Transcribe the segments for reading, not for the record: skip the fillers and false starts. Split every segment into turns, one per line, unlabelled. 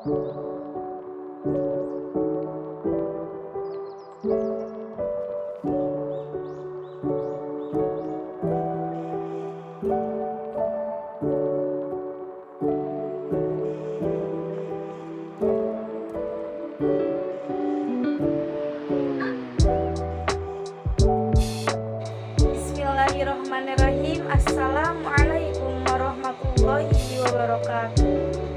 Bismillahirrahmanirrahim. Assalamualaikum warahmatullahi wabarakatuh.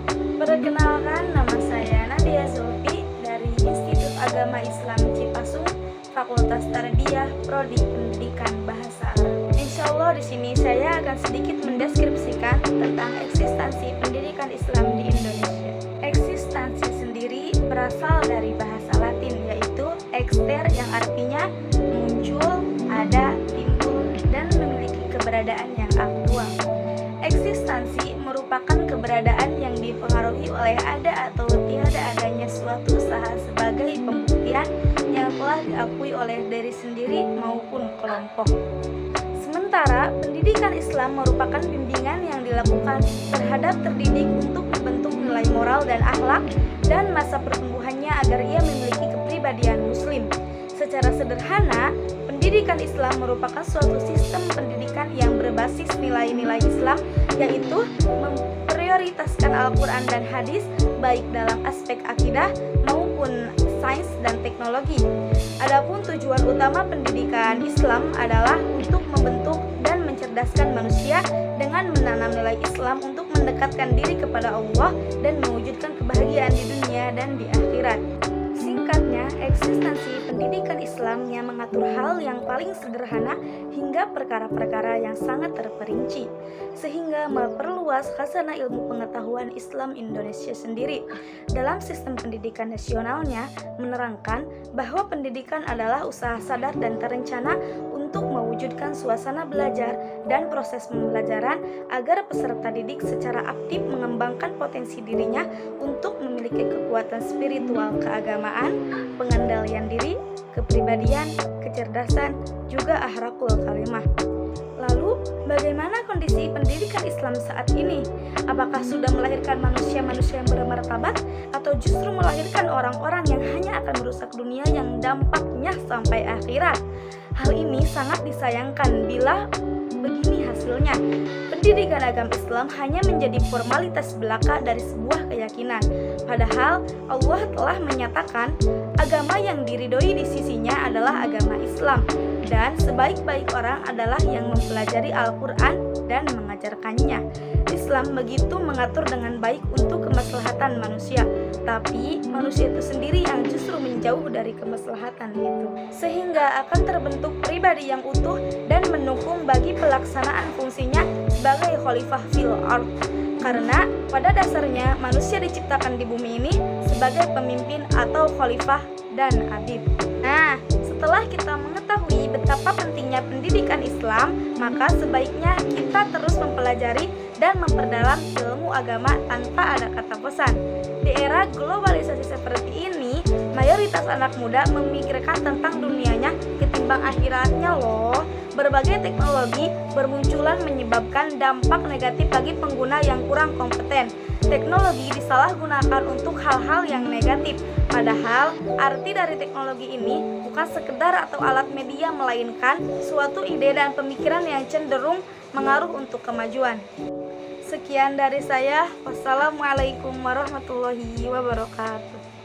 Perkenalkan, nama saya Nadia Zulfi dari Institut Agama Islam Cipasung, Fakultas Tarbiyah, Prodi Pendidikan Bahasa Arab. Insya Allah di sini saya akan sedikit mendeskripsikan tentang eksistensi pendidikan Islam di Indonesia. Eksistensi sendiri berasal dari bahasa Latin, yaitu ekster, yang artinya muncul, ada, timbul, dan memiliki keberadaan yang aktual. Eksistensi merupakan keberadaan yang dipengaruhi oleh ada atau tiada adanya suatu usaha sebagai pembuktian yang telah diakui oleh diri sendiri maupun kelompok. Sementara pendidikan Islam merupakan bimbingan yang dilakukan terhadap terdidik untuk membentuk nilai moral dan akhlak dan masa pertumbuhannya agar ia memiliki kepribadian muslim. Secara sederhana, pendidikan Islam merupakan suatu sistem pendidikan yang berbasis nilai-nilai Islam, yaitu memprioritaskan Al-Quran dan hadis baik dalam aspek akidah maupun sains dan teknologi. Adapun tujuan utama pendidikan Islam adalah untuk membentuk dan mencerdaskan manusia dengan menanam nilai Islam untuk mendekatkan diri kepada Allah dan mewujudkan kebahagiaan di dunia dan di akhirat. Singkatnya, eksistensi pendidikan Islam yang mengatur hal yang paling sederhana hingga perkara-perkara yang sangat terperinci, sehingga memperluas khazanah ilmu pengetahuan Islam Indonesia sendiri. Dalam sistem pendidikan nasionalnya, menerangkan bahwa pendidikan adalah usaha sadar dan terencana untuk mewujudkan suasana belajar dan proses pembelajaran agar peserta didik secara aktif mengembangkan potensi dirinya untuk memiliki kekuatan spiritual keagamaan, pengendalian diri, kepribadian, kecerdasan, juga akhlakul karimah. Lalu, bagaimana kondisi pendidikan Islam saat ini? Apakah sudah melahirkan manusia-manusia yang bermartabat atau justru melahirkan orang-orang yang hanya akan merusak dunia yang dampaknya sampai akhirat? Hal ini sangat disayangkan bila begini hasilnya. Pendidikan agama Islam hanya menjadi formalitas belaka dari sebuah keyakinan. Padahal Allah telah menyatakan agama yang diridhoi di sisinya adalah agama Islam, dan sebaik-baik orang adalah yang mempelajari Al-Quran dan mengajarkannya. Islam begitu mengatur dengan baik untuk kemaslahatan manusia, tapi manusia itu sendiri yang justru menjauh dari kemaslahatan itu, sehingga akan terbentuk pribadi yang utuh dan mendukung bagi pelaksanaan fungsinya sebagai khalifah fil ard. Karena pada dasarnya manusia diciptakan di bumi ini sebagai pemimpin atau khalifah dan adib. Nah, setelah kita mengetahui betapa pentingnya pendidikan Islam, maka sebaiknya kita terus mempelajari dan memperdalam ilmu agama tanpa ada kata bosan. Di era globalisasi seperti ini, mayoritas anak muda memikirkan tentang dunianya ketimbang akhiratnya loh. Berbagai teknologi bermunculan menyebabkan dampak negatif bagi pengguna yang kurang kompeten. Teknologi disalahgunakan untuk hal-hal yang negatif. Padahal, arti dari teknologi ini bukan sekedar atau alat media, melainkan suatu ide dan pemikiran yang cenderung mengaruh untuk kemajuan. Sekian dari saya. Wassalamualaikum warahmatullahi wabarakatuh.